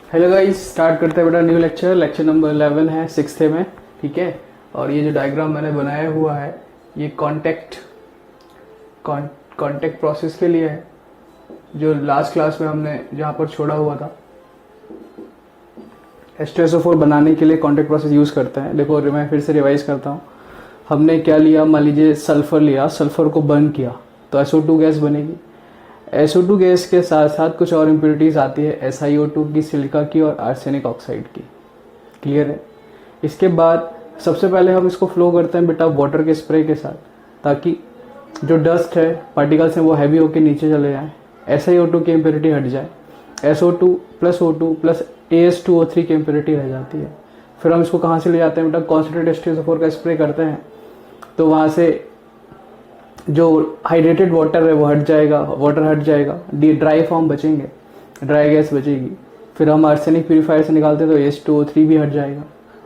Hello guys, start करते हैं बेटा न्यू लेक्चर नंबर 11 है, 6th में। ठीक है। और ये जो डायग्राम मैंने बनाया हुआ है ये कॉन्टेक्ट प्रोसेस के लिए है, जो लास्ट क्लास में हमने जहाँ पर छोड़ा हुआ था। H2SO4 बनाने के लिए कॉन्टेक्ट प्रोसेस यूज़ करते हैं। देखो मैं फिर से रिवाइज करता हूँ। हमने क्या लिया, मान लीजिए सल्फर लिया, सल्फर को बर्न किया तो SO2 गैस बनेगी। SO2 गैस के साथ साथ कुछ और इम्प्योरिटीज आती है, SiO2 की, सिलिका की और आर्सेनिक ऑक्साइड की। क्लियर है। इसके बाद सबसे पहले हम इसको फ्लो करते हैं बेटा वाटर के स्प्रे के साथ, ताकि जो डस्ट है, पार्टिकल्स हैं, वो हैवी होकर नीचे चले जाएं, SiO2 की इम्प्योरिटी हट जाए, SO2 plus O2 plus AS2O3 की इम्प्योरिटी रह जाती है। फिर हम इसको कहाँ से ले जाते हैं बेटा, कॉन्सेंट्रेट H2SO4 का स्प्रे करते हैं तो वहाँ से जो हाइड्रेटेड वाटर है वो हट जाएगा, वाटर हट जाएगा, ड्राई फॉर्म बचेंगे, ड्राई गैस बचेगी। फिर हम आर्सेनिक प्यूरीफायर से निकालते हैं तो H2O3 भी हट जाएगा।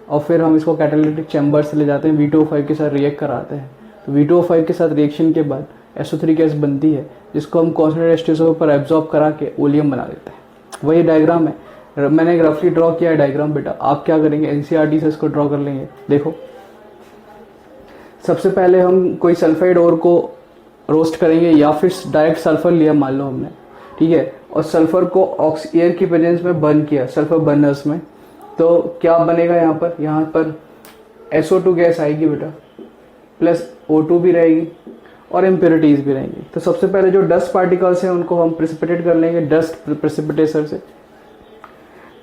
और फिर हम इसको कैटालिटिक चैम्बर से ले जाते हैं, V2O5 के साथ रिएक्ट कराते हैं। तो V2O5 के साथ रिएक्शन के बाद SO3 गैस बनती है, जिसको हम कॉन्सेंट्रेट H2SO4 पर एब्जॉर्ब करा के ओलियम बना देते हैं। वही डायग्राम है, मैंने रफली ड्रॉ किया है डायग्राम बेटा। आप क्या करेंगे, NCERT से इसको ड्रॉ कर लेंगे। देखो सबसे पहले हम कोई सल्फाइड ओर को रोस्ट करेंगे, या फिर डायरेक्ट सल्फर लिया मान लो हमने, ठीक है, और सल्फर को एयर की प्रेजेंस में बर्न किया, सल्फर बर्नर्स में। तो क्या बनेगा यहाँ पर SO2 गैस आएगी बेटा, प्लस O2 भी रहेगी और इम्प्योरिटीज भी रहेंगी। तो सबसे पहले जो डस्ट पार्टिकल्स हैं उनको हम प्रेसिपिटेट कर लेंगे, डस्ट प्रेसिपिटेटर से,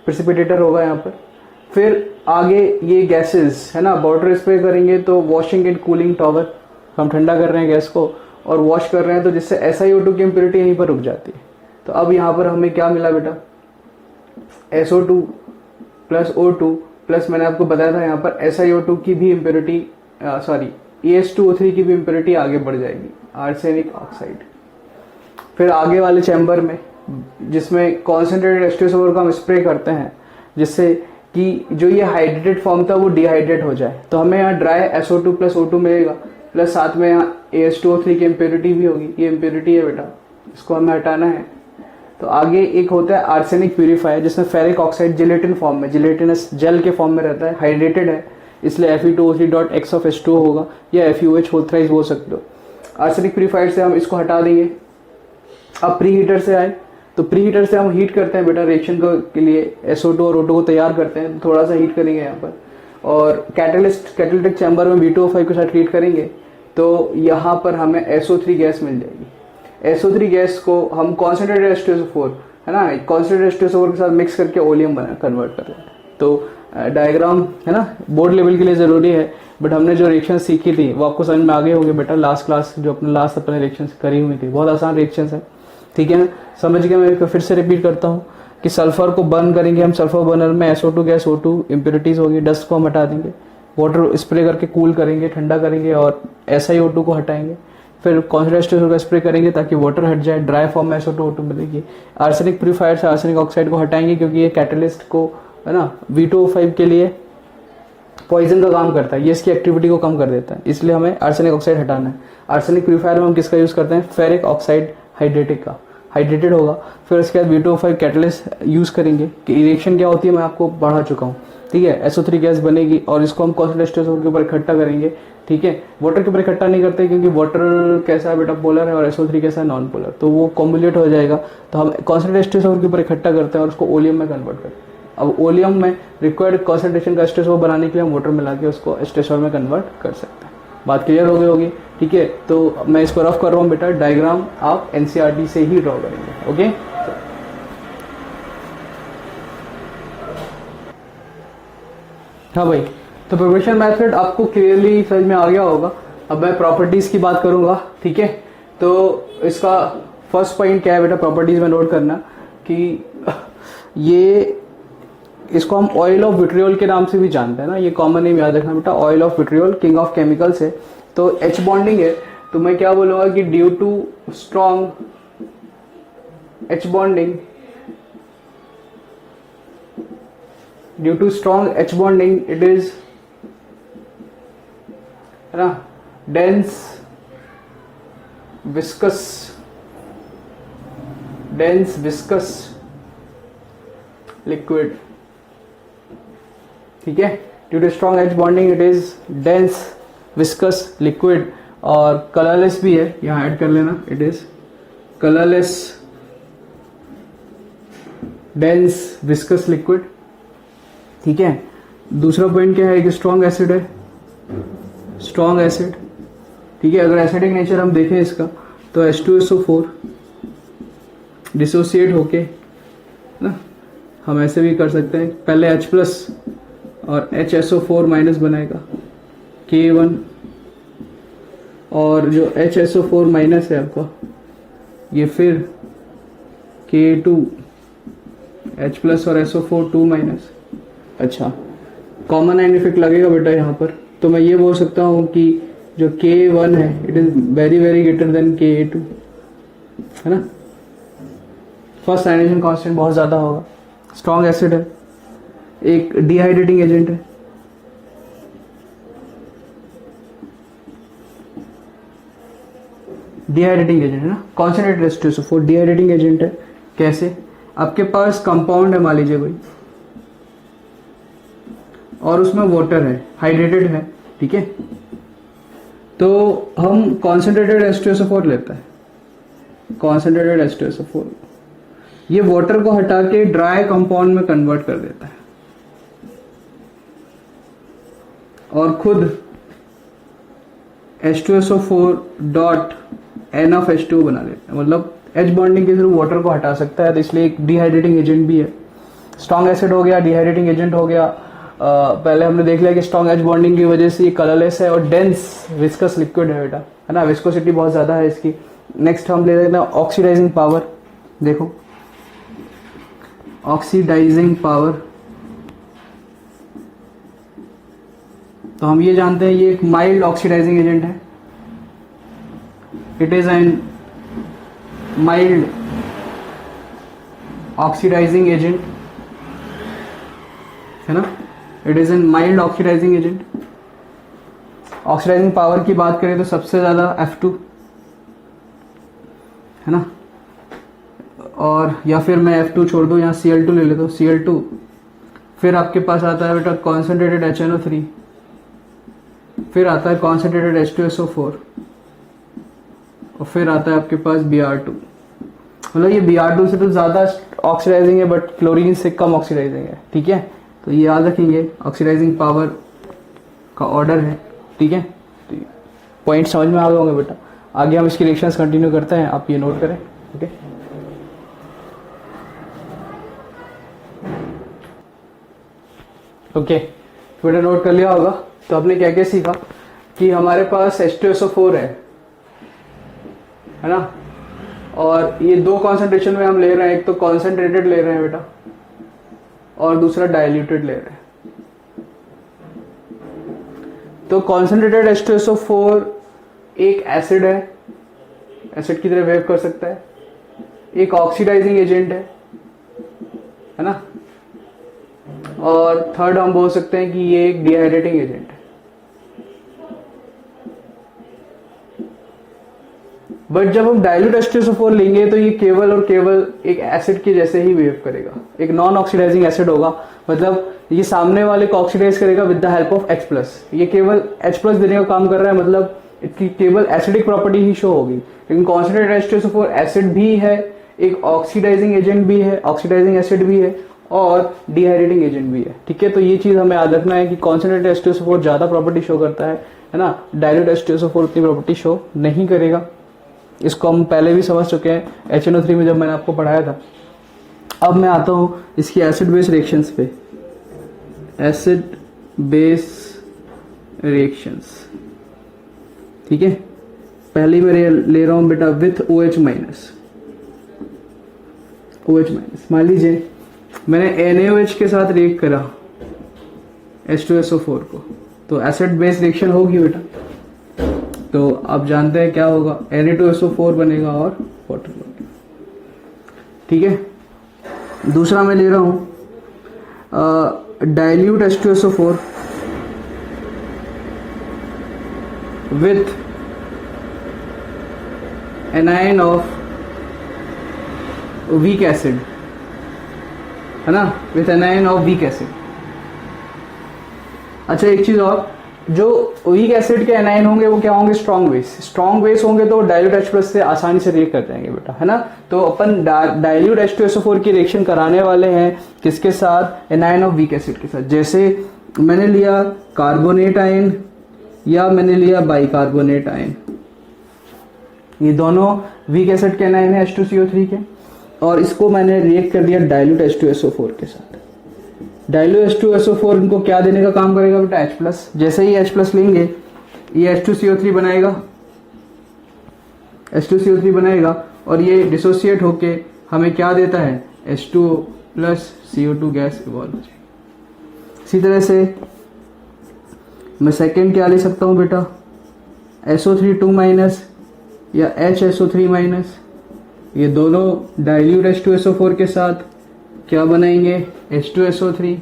प्रेसिपिटेटर होगा यहाँ पर। फिर आगे ये गैसेस है ना, वाटर स्प्रे करेंगे तो वॉशिंग एंड कूलिंग टॉवर, हम ठंडा कर रहे हैं गैस को और वॉश कर रहे हैं, तो जिससे SiO2 की इम्प्योरिटी यहीं पर रुक जाती है। तो अब यहाँ पर हमें क्या मिला बेटा, SO2 प्लस O2 प्लस मैंने आपको बताया था यहाँ पर SiO2 की भी इम्प्योरिटी, सॉरी AS2O3 की भी इम्प्योरिटी आगे बढ़ जाएगी, आर्सेनिक ऑक्साइड। फिर आगे वाले चैम्बर में जिसमें कॉन्सेंट्रेटेड H2SO4 का हम स्प्रे करते हैं, जिससे कि जो ये हाइड्रेटेड फॉर्म था वो डिहाइड्रेट हो जाए, तो हमें यहाँ ड्राई SO2 प्लस O2 मिलेगा, प्लस साथ में यहाँ AS2O3 की इम्प्योरिटी भी होगी। ये इम्प्योरिटी है बेटा, इसको हमें हटाना है। तो आगे एक होता है आर्सेनिक प्यूरीफायर, जिसमें फेरिक ऑक्साइड जिलेटिन फॉर्म में, जिलेटिनस जेल के फॉर्म में रहता है, हाइड्रेटेड है, इसलिए Fe2O3.X होगा, या FeOH होल्थराइज बोल सकते हो। आर्सेनिक प्यूरीफायर से हम इसको हटा देंगे। अब प्री हीटर से आए तो प्री हीटर से हम हीट करते हैं बेटा, रिएक्शन के लिए SO2 और O2 को तैयार करते हैं। थोड़ा सा हीट करेंगे यहाँ पर, और कैटालिटिक चैम्बर में V2O5 के साथ हीट करेंगे तो यहाँ पर हमें SO3 गैस मिल जाएगी। SO3 गैस को हम कॉन्सेंट्रेटेड H2SO4 है ना, कॉन्सेंट्रेटेड H2SO4 के साथ मिक्स करके ओलियम बना कन्वर्ट कर लेते हैं। तो डायग्राम है ना, बोर्ड लेवल के लिए जरूरी है, बट हमने जो रिएक्शन सीखी थी वो आपको समझ में आ गई होगी बेटा। लास्ट क्लास जो अपने लास्ट अपने रिएक्शन करी हुई थी, बहुत आसान रिएक्शन है, ठीक है ना, समझ गए। मैं फिर से रिपीट करता हूँ कि सल्फर को बर्न करेंगे हम, सल्फर बर्नर में SO2 गैस, O2 इम्प्योरिटीज होगी, डस्ट को हम हटा देंगे, वाटर स्प्रे करके कूल करेंगे, ठंडा करेंगे और SiO2 को हटाएंगे। फिर कॉन्सेंट्रेटेड का स्प्रे करेंगे ताकि वाटर हट जाए, ड्राई फॉर्म में SO2 O2 मिलेगी। आर्सेनिक प्यूरीफायर से आर्सेनिक ऑक्साइड को हटाएंगे, क्योंकि ये कैटलिस्ट को है ना V2O5 के लिए पॉइजन का काम करता है, ये इसकी एक्टिविटी को कम कर देता है, इसलिए हमें आर्सेनिक ऑक्साइड हटाना है। आर्सेनिक प्यूरीफायर में हम किसका यूज करते हैं, फेरिक ऑक्साइड हाइड्रेटिक का, हाइड्रेटेड होगा। फिर उसके बाद V2O5 कैटलिस्ट यूज करेंगे कि रिएक्शन क्या होती है मैं आपको बढ़ा चुका हूँ, ठीक है। SO3 गैस बनेगी और इसको हम कॉन्सेंट्रेटेड H2SO4 के ऊपर इकट्ठा करेंगे, ठीक है। वाटर के ऊपर इकट्ठा नहीं करते, क्योंकि वाटर कैसा है बेटा, पोलर है, और SO3 कैसा है, नॉन पोलर, तो वो कॉम्बुलेट हो जाएगा। तो हम कॉन्सेंट्रेटेड H2SO4 के ऊपर इकट्ठा करते हैं और उसको ओलियम में कन्वर्ट करते हैं। अब ओलियम में रिक्वायर्ड कॉन्सेंट्रेशन का H2SO4 बनाने के लिए हम वाटर मिला के उसको H2SO4 में कन्वर्ट कर सकते हैं। बात क्लियर हो गई होगी, ठीक है। तो मैं इसको रफ कर रहा हूँ बेटा, डायग्राम आप NCERT से ही ड्रॉ करेंगे, ओके। हाँ भाई, तो प्रिपरेशन मेथड आपको क्लियरली समझ में आ गया होगा। अब मैं प्रॉपर्टीज की बात करूंगा, ठीक है। तो इसका फर्स्ट पॉइंट क्या है बेटा, प्रॉपर्टीज में नोट करना कि ये, इसको हम ऑयल ऑफ विट्रियोल के नाम से भी जानते हैं ना, ये कॉमन नेम याद रखना बेटा, oil of vitriol, king of chemicals है। तो H बॉन्डिंग है, तो मैं क्या बोलूंगा कि due to strong H bonding, due to strong H bonding it is है ना डेंस विस्कस लिक्विड, ठीक है। Due to strong H bonding it is dense viscous liquid, और कलरलेस भी है, यहाँ ऐड कर लेना, it is colourless dense viscous liquid, ठीक है। दूसरा पॉइंट क्या है, एक स्ट्रॉन्ग एसिड है, स्ट्रॉन्ग एसिड, ठीक है। अगर एसिडिक नेचर हम देखें इसका तो H2SO4 डिसोसिएट होके ना, हम ऐसे भी कर सकते हैं, पहले H प्लस और HSO4 माइनस बनाएगा K1, और जो HSO4 माइनस है आपका ये फिर K2, H प्लस और SO4 2 माइनस। अच्छा, कॉमन आयन इफेक्ट लगेगा बेटा यहाँ पर, तो मैं ये बोल सकता हूँ कि जो K1 है it is very very greater than Ka2, है ना। फर्स्ट आयनाइजेशन कांस्टेंट बहुत ज्यादा होगा, स्ट्रॉन्ग एसिड है, एक डिहाइड्रेटिंग एजेंट है, डिहाइड्रेटिंग एजेंट है ना, कॉन्सेंट्रेटेड H2SO4 डिहाइड्रेटिंग एजेंट है। कैसे, आपके पास कंपाउंड है मान लीजिए कोई, और उसमें वाटर है, हाइड्रेटेड है, ठीक है, तो हम कॉन्सेंट्रेटेड H2SO4 लेता है, कॉन्सेंट्रेटेड H2SO4 ये वाटर को हटा के ड्राई कंपाउंड में कन्वर्ट कर देता है, और खुद H2SO4 dot N of H2 बना लेता है, मतलब H बॉन्डिंग के थ्रू वाटर को हटा सकता है, तो इसलिए एक डिहाइड्रेटिंग एजेंट भी है। स्ट्रॉन्ग एसिड हो गया, डिहाइड्रेटिंग एजेंट हो गया। पहले हमने देख लिया कि स्ट्रॉन्ग H बॉन्डिंग की वजह से ये कलरलेस है और डेंस विस्कस लिक्विड है बेटा, है ना, विस्कोसिटी बहुत ज्यादा है इसकी। नेक्स्ट हम ले लेते हैं ऑक्सीडाइजिंग पावर, देखो ऑक्सीडाइजिंग पावर, तो हम ये जानते हैं ये एक माइल्ड ऑक्सीडाइजिंग एजेंट है, it is an mild oxidising agent, है ना, it is an mild oxidising agent. Oxidising power की बात करें तो सबसे ज्यादा F2, है ना, और या फिर मैं F2 छोड़ दूं, यहाँ Cl2 ले लेता हूं, Cl2, फिर आपके पास आता है बेटा कॉन्सेंट्रेटेड HNO3, फिर आता है कॉन्सेंट्रेटेड H2SO4, और फिर आता है आपके पास Br2। मतलब ये Br2 से तो ज्यादा ऑक्सीडाइजिंग है, बट क्लोरीन से कम ऑक्सीडाइजिंग है, ठीक है। तो ये याद रखेंगे, ऑक्सीडाइजिंग पावर का ऑर्डर है, ठीक है। तो पॉइंट समझ में आ गए होंगे बेटा। आगे हम इसकी रिएक्शंस कंटिन्यू करते हैं, आप ये नोट करें, ओके। ओके, बेटा नोट कर लिया होगा। तो आपने क्या क्या सीखा कि हमारे पास H2SO4 है ना, और ये दो कॉन्सेंट्रेशन में हम ले रहे हैं, एक तो कॉन्सेंट्रेटेड ले रहे हैं बेटा, और दूसरा डाइल्यूटेड ले रहे हैं। तो कॉन्सेंट्रेटेड H2SO4 एक एसिड है, एसिड की तरह बिहेव कर सकता है, एक ऑक्सीडाइजिंग एजेंट है ना, और थर्ड हम बोल सकते हैं कि ये एक डिहाइड्रेटिंग एजेंट है। बट जब हम डाइल्यूट H2SO4 लेंगे तो ये केवल और केवल एक एसिड के जैसे ही बिहेव करेगा, एक नॉन ऑक्सीडाइजिंग एसिड होगा, मतलब ये सामने वाले को ऑक्सीडाइज करेगा with the help of H+। ये केवल H+ देने का काम कर रहा है, मतलब इसकी केवल एसिडिक प्रॉपर्टी ही शो होगी। लेकिन कॉन्सेंट्रेटेड H2SO4 एसिड भी है, एक ऑक्सीडाइजिंग एजेंट भी है, ऑक्सीडाइजिंग एसिड भी है, और डिहाइड्रेटिंग एजेंट भी है, ठीक है। तो ये चीज हमें याद रखना है कि कॉन्सेंट्रेटेड H2SO4 ज्यादा प्रॉपर्टी शो करता है ना, डाइल्यूट H2SO4 उतनी प्रॉपर्टी शो नहीं करेगा। इसको हम पहले भी समझ चुके हैं HNO3 में जब मैंने आपको पढ़ाया था। अब मैं आता हूं इसकी एसिड बेस रिएक्शंस पे, एसिड बेस रिएक्शंस, ठीक है। पहली मैं ले रहा हूं बेटा with OH minus, OH minus. मान लीजिए मैंने NaOH के साथ रिएक्ट करा H2SO4 को, तो एसिड बेस रिएक्शन होगी बेटा। तो आप जानते हैं क्या होगा, Na2SO4 बनेगा और वाटर बनेगा, ठीक है। दूसरा मैं ले रहा हूं dilute H2SO4 with anion of weak acid, है ना, with anion of weak acid. अच्छा एक चीज और, जो वीक एसिड के एनायन होंगे वो क्या होंगे, स्ट्रॉन्ग बेस। स्ट्रॉन्ग बेस होंगे तो डाइल्यूट H+ से आसानी से रिएक्ट कर जाएंगे बेटा, है ना। तो अपन डाइल्यूट H2SO4 की रिएक्शन कराने वाले हैं किसके साथ, एनायन ऑफ वीक एसिड के साथ। जैसे मैंने लिया कार्बोनेट आयन या मैंने लिया बाइकार्बोनेट आयन, ये दोनों वीक एसिड के एनायन है H2CO3 के, और इसको मैंने रिएक्ट कर दिया डाइल्यूट H2SO4 के साथ। डाइल्यूट H2SO4 इनको क्या देने का काम करेगा बेटा, H+। जैसे ही H+ लेंगे ये H2CO3 बनाएगा, H2CO3 बनाएगा, और ये डिसोसिएट होके हमें क्या देता है, H2O plus CO2 gas evolve हो जाएगी। इसी तरह से मैं सेकेंड क्या ले सकता हूं बेटा, SO3 2 माइनस या HSO3 माइनस, ये दोनों डाइल्यूट H2SO4 के साथ क्या बनाएंगे, H2SO3,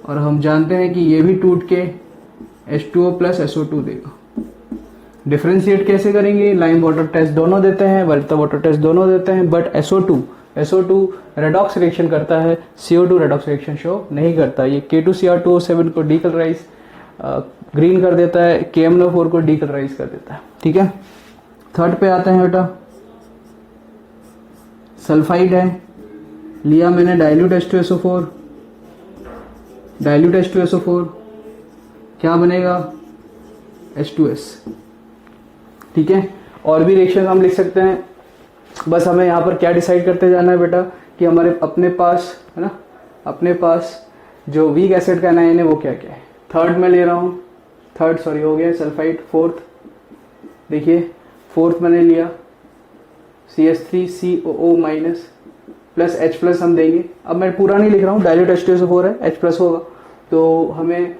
और हम जानते हैं कि ये भी टूट के H2O प्लस SO2 देगा। डिफ्रेंशिएट कैसे करेंगे, लाइम वाटर टेस्ट दोनों देते हैं, वल्टर वाटर टेस्ट दोनों देते हैं, बट SO2 रेडॉक्स रिएक्शन करता है, CO2 रेडॉक्स रिएक्शन शो नहीं करता। ये K2Cr2O7 को डीकलराइज ग्रीन कर देता है, KMnO4 को डीकलराइज कर देता है, ठीक है। थर्ड पे आते हैं बेटा, सल्फाइड है, लिया मैंने डाइल्यूट H2SO4, डाइल्यूट H2SO4 क्या बनेगा, H2S, ठीक है। और भी रिएक्शन हम लिख सकते हैं, बस हमें यहाँ पर क्या डिसाइड करते जाना है बेटा कि हमारे अपने पास, है ना, अपने पास जो वीक एसिड का एनायन है वो क्या क्या है। थर्ड में ले रहा हूँ, थर्ड सॉरी हो गया सल्फाइड। फोर्थ देखिए, फोर्थ मैंने लिया CH3COO माइनस प्लस H+ हम देंगे। अब मैं पूरा नहीं लिख रहा हूँ, डाइल्यूट H2SO4 है, H+ होगा तो हमें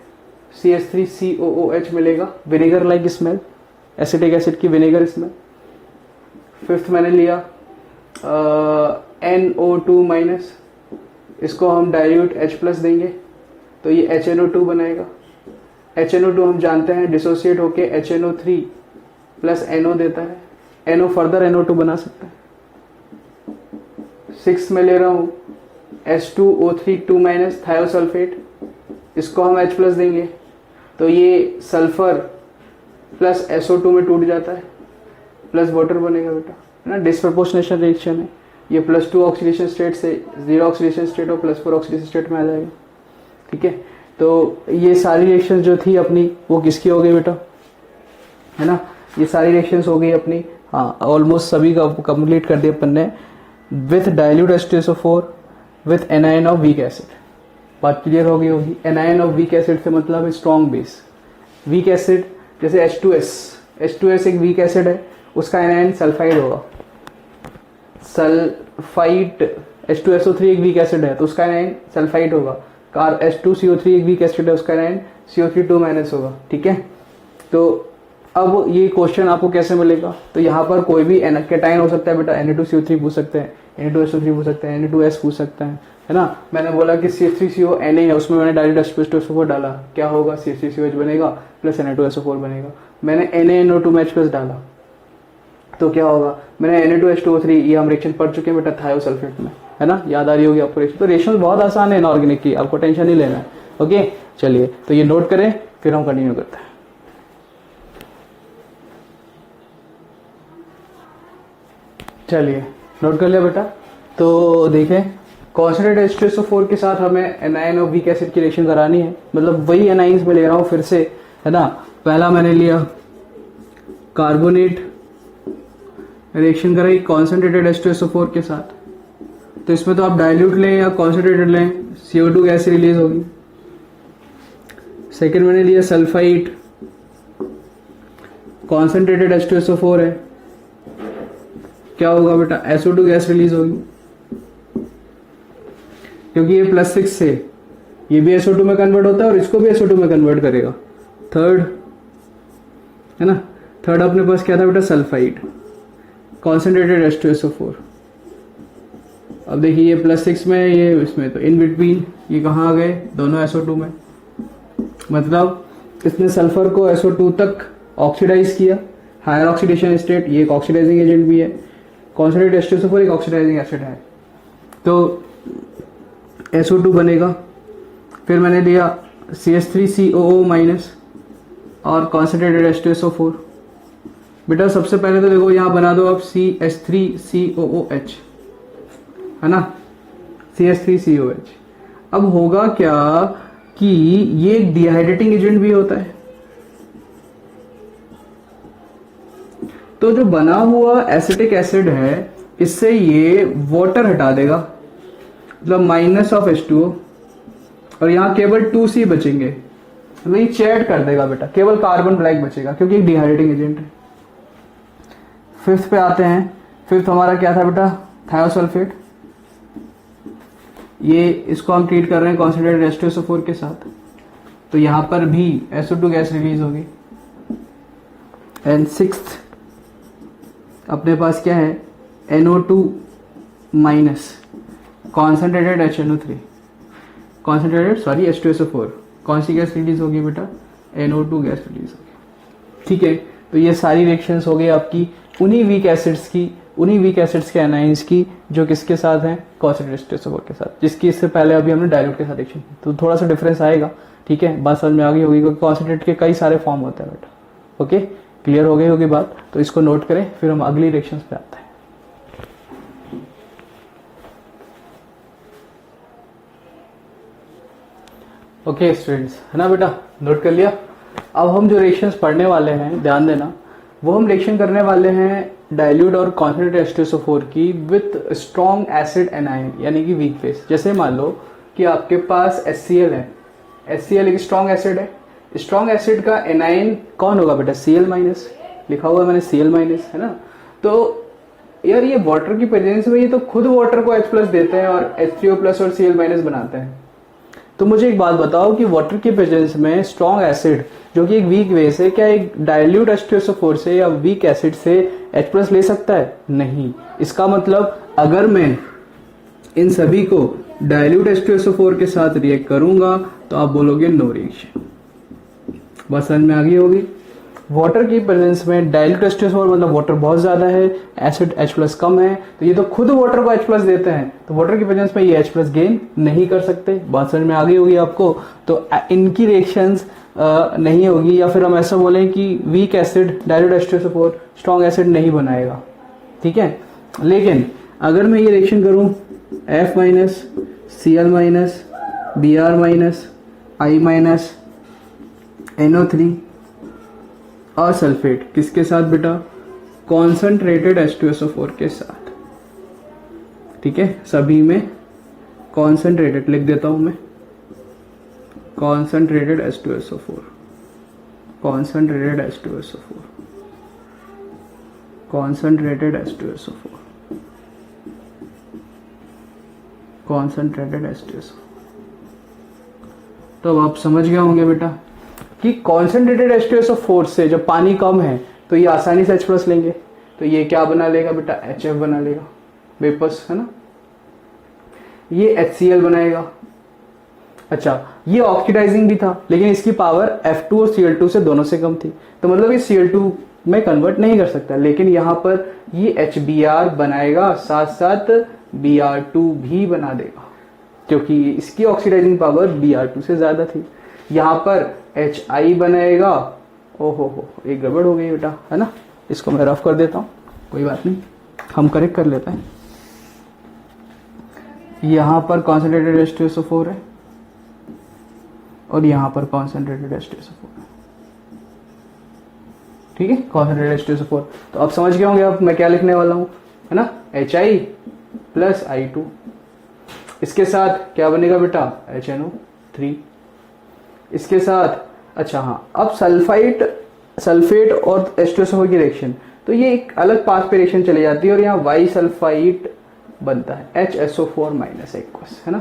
CH3COOH मिलेगा, vinegar like smell, acetic acid की विनेगर स्मेल। फिफ्थ मैंने लिया NO2 माइनस, इसको हम डाइल्यूट H+ देंगे तो ये HNO2 बनाएगा। HNO2 हम जानते हैं डिसोसिएट होके HNO3 प्लस NO देता है, NO फर्दर NO2 बना सकता है। सिक्स में ले रहा हूं H2O3 2 माइनस थायोसल्फेट, इसको हम H+ देंगे तो ये सल्फर प्लस SO2 में टूट जाता है, प्लस वाटर बनेगा बेटा, है ना। डिसप्रपोर्शनेशन रिएक्शन है, ये +2 ऑक्सीडेशन स्टेट से 0 ऑक्सीडेशन स्टेट और +4 ऑक्सीडेशन स्टेट में आ जाएगा, ठीक है। तो ये सारी रिएक्शन जो थी अपनी वो किसकी हो गई बेटा, है ना, ये सारी रिएक्शंस हो गई अपनी, हाँ ऑलमोस्ट सभी का कंप्लीट कर दिया अपन ने with dilute H2SO4 with anion of weak acid. बात क्लियर हो गई होगी। एनायन ऑफ वीक एसिड से मतलब स्ट्रॉन्ग बेस। वीक एसिड जैसे H2S एक वीक एसिड है, उसका एनायन सल्फाइड होगा। सल्फाइड H2SO3 एक वीक एसिड है तो उसका एनायन सल्फाइड होगा। H2CO3 एक वीक एसिड है, उसका एनायन CO3 2 माइनस होगा, ठीक है। तो अब ये क्वेश्चन आपको कैसे मिलेगा, तो यहाँ पर कोई भी कैटायन हो सकता है बेटा, Na2CO3 पूछ सकते हैं, Na2SO3 पूछ सकते हैं, Na2S पूछ सकते हैं, है ना। मैंने बोला कि CH3CO Na है, उसमें मैंने डाइल्यूट H2SO4 डाला, क्या होगा, CH3COH बनेगा प्लस Na2SO4 बनेगा। मैंने NaNO2 H+ डाला तो क्या होगा, मैंने Na2H2O3, ये हम रिएक्शन पढ़ चुके हैं बेटा थायोसल्फेट में, है ना, याद आ रही होगी आपको रिएक्शन। तो रिएक्शन बहुत आसान है इनऑर्गेनिक की, आपको टेंशन नहीं लेना है, ओके। चलिए तो ये नोट करें, फिर हम कंटिन्यू करते हैं। चलिए नोट कर लिया बेटा। तो देखें, कॉन्सेंट्रेटेड H2SO4 के साथ हमें एनायन ऑफ वीक एसिड की रिएक्शन करानी है, मतलब वही एनाइंस में ले रहा हूं फिर से, है ना। पहला मैंने लिया कार्बोनेट, रिएक्शन कराई कॉन्सेंट्रेटेड H2SO4 के साथ, तो इसमें तो आप डाइल्यूट लें या कॉन्सेंट्रेटेड लें, CO2 गैस रिलीज होगी। सेकेंड मैंने लिया सल्फाइड, कॉन्सेंट्रेटेड H2SO4 है, क्या होगा बेटा, SO2 गैस रिलीज होगी, क्योंकि ये +6 से ये भी SO2 में कन्वर्ट होता है और इसको भी SO2 में कन्वर्ट करेगा। थर्ड, है ना, थर्ड अपने पास क्या था बेटा, सल्फाइड, कॉन्सेंट्रेटेड H2SO4। अब देखिए ये +6 में, ये इसमें, तो इन बिटवीन ये कहाँ आ गए, दोनों SO2 में, मतलब इसने सल्फर को SO2 तक ऑक्सीडाइज किया, हायर ऑक्सीडेशन स्टेट, ये एक ऑक्सीडाइजिंग एजेंट भी है। कॉन्सेंट्रेटेड H2SO4 एक ऑक्सीडाइजिंग एसिड है, तो SO2 बनेगा। फिर मैंने लिया CH3COO माइनस और कॉन्सेंट्रेटेड H2SO4। बेटा सबसे पहले तो देखो यहाँ बना दो आप CH3COOH, है ना, CH3COH। अब होगा क्या कि ये एक डिहाइड्रेटिंग एजेंट भी होता है, तो जो बना हुआ एसिटिक एसिड है इससे ये वाटर हटा देगा, मतलब माइनस ऑफ H2O, और यहां केवल 2C बचेंगे, मतलब ये चैट कर देगा बेटा, केवल कार्बन ब्लैक बचेगा क्योंकि एक डिहाइड्रेटिंग एजेंट है। फिफ्थ पे आते हैं। फिफ्थ हमारा क्या था बेटा, थायोसल्फेट। ये इसको हम ट्रीट कर रहे हैं कॉन्सेंट्रेटेड H2SO4 के साथ, तो यहां पर भी SO2 गैस रिलीज होगी। एंड सिक्स्थ अपने पास क्या है, NO2 minus concentrated HNO3, concentrated sorry H2SO4। कौन सी गैस रिलीज होगी बेटा, NO2 गैस रिलीज होगी। ठीक है, तो ये सारी रिएक्शंस हो गई आपकी उन्हीं वीक एसिड्स की, उन्हीं वीक एसिड्स के एनाइंस की जो किसके साथ हैं, कॉन्सेंट्रेटेड H2SO4 के साथ, जिसकी इससे पहले अभी हमने डाइल्यूट के साथ रिएक्शन की, तो थोड़ा सा डिफरेंस आएगा। ठीक है, बात समझ में आ गई होगी क्योंकि कॉन्सेंट्रेट के कई सारे फॉर्म होते हैं बेटा। ओके, क्लियर हो गई होगी बात, तो इसको नोट करें, फिर हम अगली रिएक्शंस पे आते हैं। ओके स्टूडेंट्स, है ना बेटा, नोट कर लिया। अब हम जो रिएक्शंस पढ़ने वाले हैं, ध्यान देना, वो हम रिएक्शन करने वाले हैं डाइल्यूट और कॉन्सेंट्रेटेड H2SO4 की विथ स्ट्रॉन्ग एसिड एनाइन, यानी कि वीक फेस। जैसे मान लो कि आपके पास HCl है, HCl एक स्ट्रॉन्ग एसिड है, स्ट्रॉन्ग एसिड का एनाइन कौन होगा बेटा, Cl माइनस, लिखा हुआ है मैंने Cl माइनस, है ना। तो यार ये वाटर की प्रेजेंस में ये तो खुद वाटर को H प्लस देते हैं और H3O प्लस और Cl माइनस बनाते हैं। तो मुझे एक बात बताओ कि वाटर की प्रेजेंस में स्ट्रॉन्ग एसिड जो कि एक वीक बेस है, क्या एक डाइल्यूट H2SO4 से या वीक एसिड से H प्लस ले सकता है? नहीं। इसका मतलब अगर मैं इन सभी को डाइल्यूट H2SO4 के साथ रिएक्ट करूंगा तो आप बोलोगे नो रिएक्शन। बस समझ में आ गई होगी। वाटर की प्रेजेंस में डाइल्यूट H2SO4 मतलब वाटर बहुत ज्यादा है, एसिड H प्लस कम है, तो ये तो खुद वाटर को H प्लस देते हैं, तो वाटर की प्रेजेंस में ये H प्लस गेन नहीं कर सकते। बात समझ में आ गई होगी आपको। तो इनकी रिएक्शंस नहीं होगी, या फिर हम ऐसा बोलें कि weak acid dilute H2SO4 strong acid नहीं बनाएगा। ठीक है, लेकिन अगर मैं ये रिएक्शन करूं F minus Cl minus Br minus I minus NO3 और सल्फेट, किसके साथ बेटा, कॉन्सेंट्रेटेड H2SO4 के साथ। ठीक है, सभी में कॉन्सेंट्रेटेड लिख देता हूं मैं, concentrated H2SO4, concentrated H2SO4, concentrated H2SO4, concentrated H2SO4। तो अब आप समझ गए होंगे बेटा कि कॉन्सेंट्रेटेड H2SO4 से जब पानी कम है तो ये आसानी से H प्लस लेंगे, तो ये क्या बना लेगा बेटा, HF बना लेगा, वेपर्स, है ना। ये HCl बनाएगा। अच्छा, ये ऑक्सीडाइजिंग भी था, लेकिन इसकी पावर F2 और Cl2 से दोनों से कम थी, तो मतलब ये Cl2 में कन्वर्ट नहीं कर सकता, लेकिन यहां पर ये HBr बनाएगा, साथ साथ Br2 भी बना देगा, क्योंकि इसकी ऑक्सीडाइजिंग पावर Br2 से ज्यादा थी। यहां पर HI बनाएगा। ओहो हो, एक गड़बड़ हो गई बेटा, है ना। इसको मैं रफ कर देता हूं, कोई बात नहीं, हम करेक्ट कर लेते हैं। यहां पर कॉन्सेंट्रेटेड H2SO4 है और यहां पर कॉन्सेंट्रेटेड H2SO4 है। ठीक है, कॉन्सेंट्रेटेड H2SO4। तो आप समझ गए होंगे अब मैं क्या लिखने वाला हूं, है ना, HI प्लस I2। इसके साथ क्या बनेगा बेटा, HNO3। इसके साथ अच्छा हाँ, अब सल्फेट और H2SO4 की रिएक्शन, तो ये एक अलग पाथ पे रिएक्शन चली जाती है और यहाँ वाई सल्फाइट बनता है HSO4 माइनस एक्वस, है ना।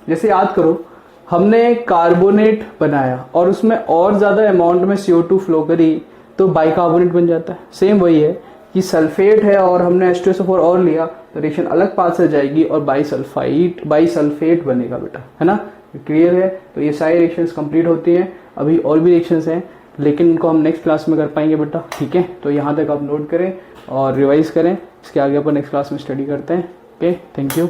जैसे याद करो, हमने कार्बोनेट बनाया और उसमें और ज्यादा अमाउंट में CO2 फ्लो करी तो बाइकार्बोनेट बन जाता है। सेम वही है कि सल्फेट है और हमने H2SO4 और लिया तो रिएक्शन अलग पाथ से जाएगी और बाइसल्फेट बनेगा बेटा, है ना। क्लियर है। तो ये सारी रिएक्शंस कंप्लीट होती हैं। अभी और भी रिएक्शंस हैं लेकिन इनको हम नेक्स्ट क्लास में कर पाएंगे बेटा। ठीक है, तो यहाँ तक आप नोट करें और रिवाइज करें, इसके आगे अपन नेक्स्ट क्लास में स्टडी करते हैं। Okay, thank you.